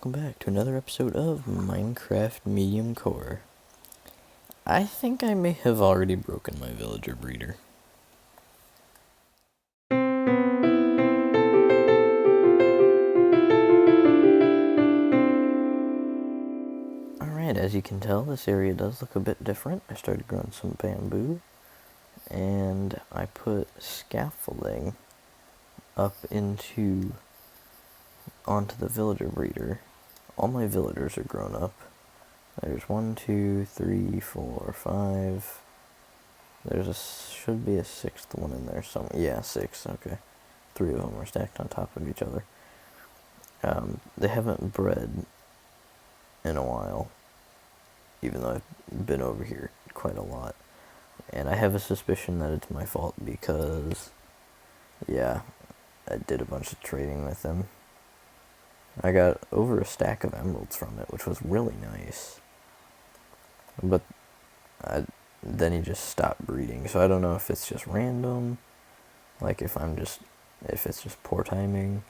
Welcome back to another episode of Minecraft Mediumcore. I think I may have already broken my villager breeder. Alright, as you can tell, this area does look a bit different. I started growing some bamboo, and I put scaffolding up onto the villager breeder. All my villagers are grown up. There's 1, 2, 3, 4, 5. Should be a sixth one in there somewhere. Yeah, 6, okay. 3 of them are stacked on top of each other. They haven't bred in a while, even though I've been over here quite a lot. And I have a suspicion that it's my fault because, yeah, I did a bunch of trading with them. I got over a stack of emeralds from it, which was really nice. But then he just stopped breeding, so I don't know if it's just random, like if it's just poor timing,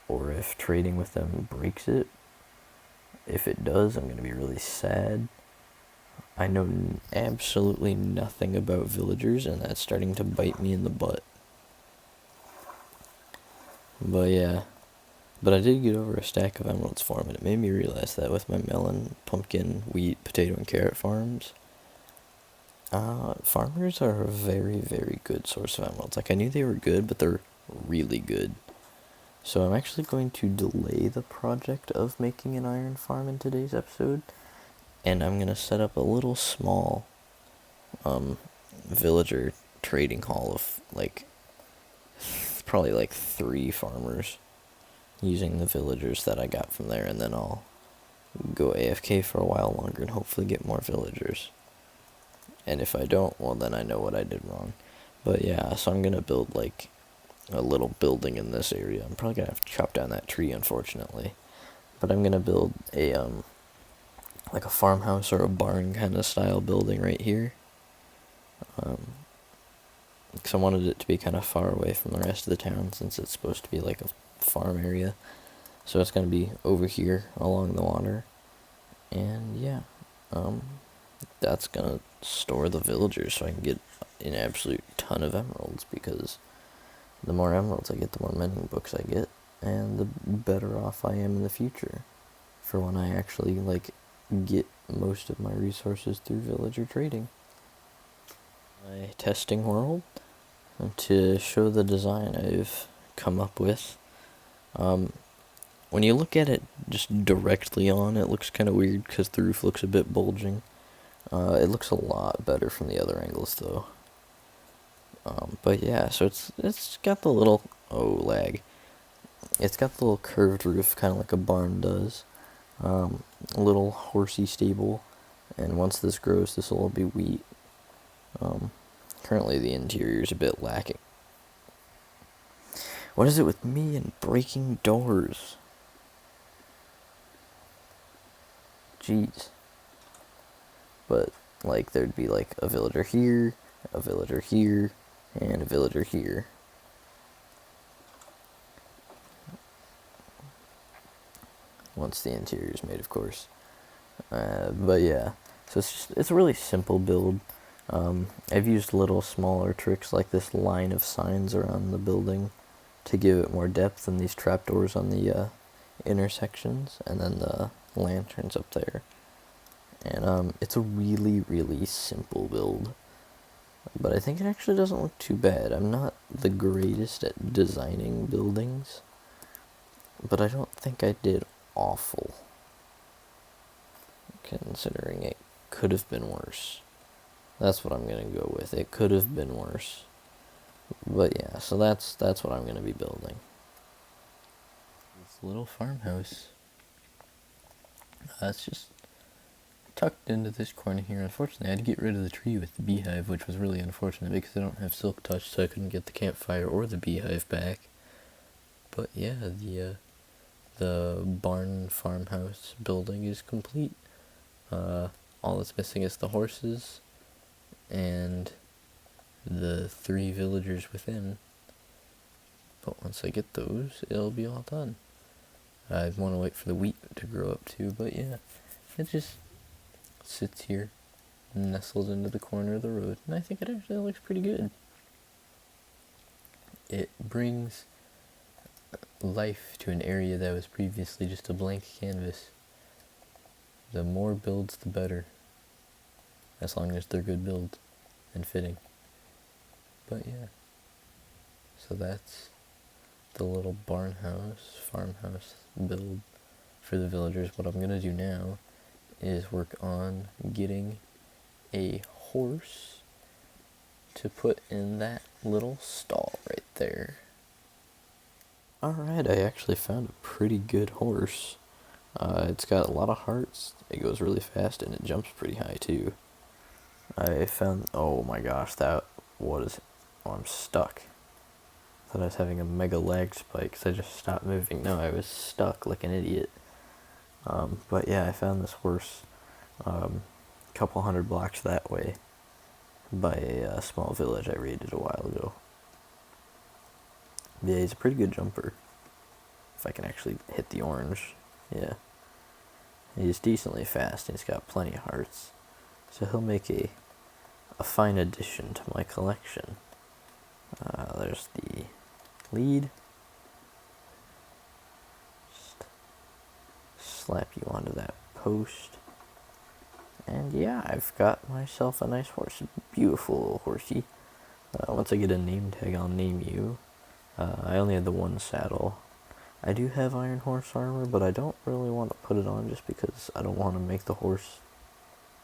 or if trading with them breaks it. If it does, I'm going to be really sad. I know absolutely nothing about villagers, and that's starting to bite me in the butt. But yeah. But I did get over a stack of emeralds for him, and it made me realize that with my melon, pumpkin, wheat, potato, and carrot farms, farmers are a very, very good source of emeralds. Like, I knew they were good, but they're really good. So I'm actually going to delay the project of making an iron farm in today's episode, and I'm going to set up a little small villager trading hall of, probably 3 farmers, using the villagers that I got from there, and then I'll go AFK for a while longer and hopefully get more villagers. And if I don't, well, then I know what I did wrong. But yeah, so I'm gonna build a little building in this area. I'm probably gonna have to chop down that tree, unfortunately. But I'm gonna build a a farmhouse or a barn kind of style building right here. Because I wanted it to be kind of far away from the rest of the town, since it's supposed to be like a farm area. So it's going to be over here along the water. And yeah, that's going to store the villagers so I can get an absolute ton of emeralds, because the more emeralds I get, the more mending books I get, and the better off I am in the future for when I actually get most of my resources through villager trading. My testing world to show the design I've come up with. When you look at it just directly on, it looks kind of weird because the roof looks a bit bulging. It looks a lot better from the other angles, though. But yeah, so it's got the little lag. It's got the little curved roof, kind of like a barn does. A little horsey stable, and once this grows, this will all be wheat. Currently, the interior is a bit lacking. What is it with me and breaking doors? Jeez. But, there'd be, a villager here, a villager here, and a villager here. Once the interior is made, of course. But yeah, so it's a really simple build. I've used little smaller tricks like this line of signs around the building to give it more depth, and these trapdoors on the intersections, and then the lanterns up there. And it's a really, really simple build, but I think it actually doesn't look too bad. I'm not the greatest at designing buildings, but I don't think I did awful, considering it could have been worse. That's what I'm gonna go with. It could have been worse. But yeah, so that's what I'm gonna be building. This little farmhouse. It's just tucked into this corner here. Unfortunately, I had to get rid of the tree with the beehive, which was really unfortunate because I don't have silk touch, so I couldn't get the campfire or the beehive back. But yeah, the barn farmhouse building is complete. All that's missing is the horses and the 3 villagers within. But once I get those, it'll be all done. I want to wait for the wheat to grow up too, but yeah, it just sits here, nestled into the corner of the road, and I think it actually looks pretty good. It brings life to an area that was previously just a blank canvas. The more builds, the better, as long as they're good builds and fitting. But yeah, so that's the little farmhouse build for the villagers. What I'm going to do now is work on getting a horse to put in that little stall right there. Alright, I actually found a pretty good horse. It's got a lot of hearts, it goes really fast, and it jumps pretty high too. I found, oh my gosh, I'm stuck. I thought I was having a mega lag spike because I just stopped moving. No, I was stuck like an idiot. But yeah, I found this horse a couple hundred blocks that way by a small village I raided a while ago. Yeah, he's a pretty good jumper. If I can actually hit the orange. Yeah. He's decently fast and he's got plenty of hearts. So he'll make a fine addition to my collection. There's the lead. Just slap you onto that post. And yeah, I've got myself a nice horse. Beautiful little horsey. Once I get a name tag, I'll name you. I only had the one saddle. I do have iron horse armor, but I don't really want to put it on just because I don't want to make the horse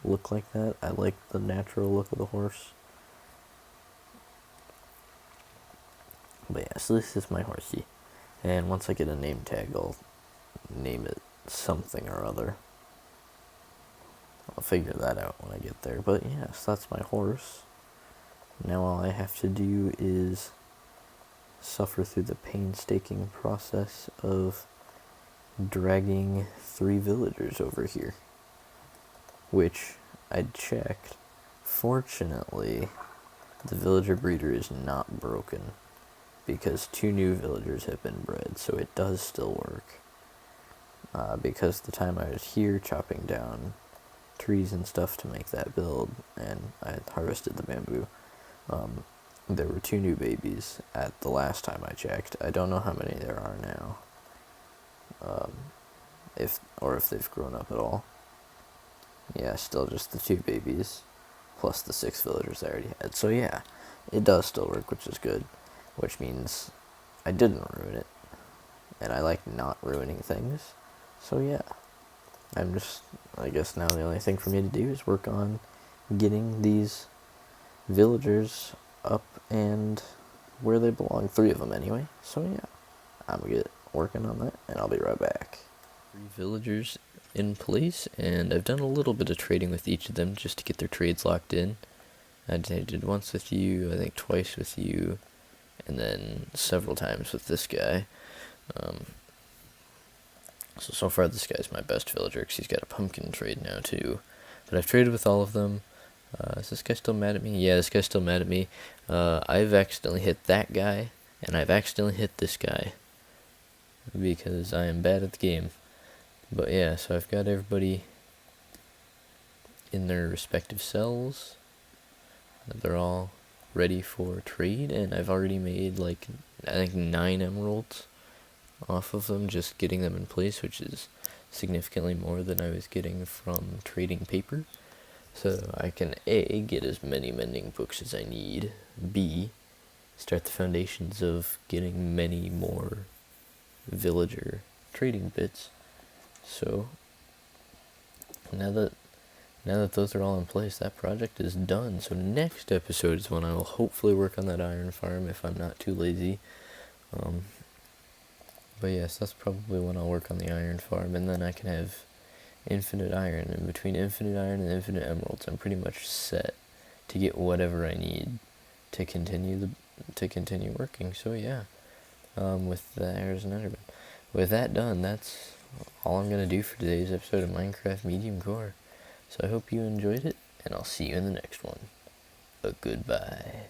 look like that. I like the natural look of the horse. But yeah, so this is my horsey. And once I get a name tag, I'll name it something or other. I'll figure that out when I get there. But yes, that's my horse. Now all I have to do is suffer through the painstaking process of dragging 3 villagers over here. Which I checked. Fortunately, the villager breeder is not broken because 2 new villagers have been bred, so it does still work. Because the time I was here chopping down trees and stuff to make that build, and I had harvested the bamboo, there were 2 new babies at the last time I checked. I don't know how many there are now, if they've grown up at all. Yeah, still just the 2 babies, plus the 6 villagers I already had. So yeah, it does still work, which is good, which means I didn't ruin it, and I like not ruining things. So yeah, I guess now the only thing for me to do is work on getting these villagers up and where they belong. 3 of them anyway. So yeah, I'm gonna get working on that, and I'll be right back. 3 villagers in place, and I've done a little bit of trading with each of them just to get their trades locked in. I did once with you, I think twice with you, and then several times with this guy. So far this guy's my best villager because he's got a pumpkin trade now too. But I've traded with all of them. Is this guy still mad at me? Yeah, this guy's still mad at me. I've accidentally hit that guy, and I've accidentally hit this guy because I am bad at the game. But yeah, so I've got everybody in their respective cells. They're all ready for trade, and I've already made like, I think 9 emeralds off of them, just getting them in place, which is significantly more than I was getting from trading paper. So I can A, get as many mending books as I need, B, start the foundations of getting many more villager trading bits. So now that those are all in place, that project is done. So next episode is when I will hopefully work on that iron farm if I'm not too lazy. But yes, that's probably when I'll work on the iron farm, and then I can have infinite iron. And between infinite iron and infinite emeralds, I'm pretty much set to get whatever I need to continue working. So yeah, with the Airs and Enderman. With that done, that's all I'm gonna do for today's episode of Minecraft Medium Core. So I hope you enjoyed it, and I'll see you in the next one. Goodbye.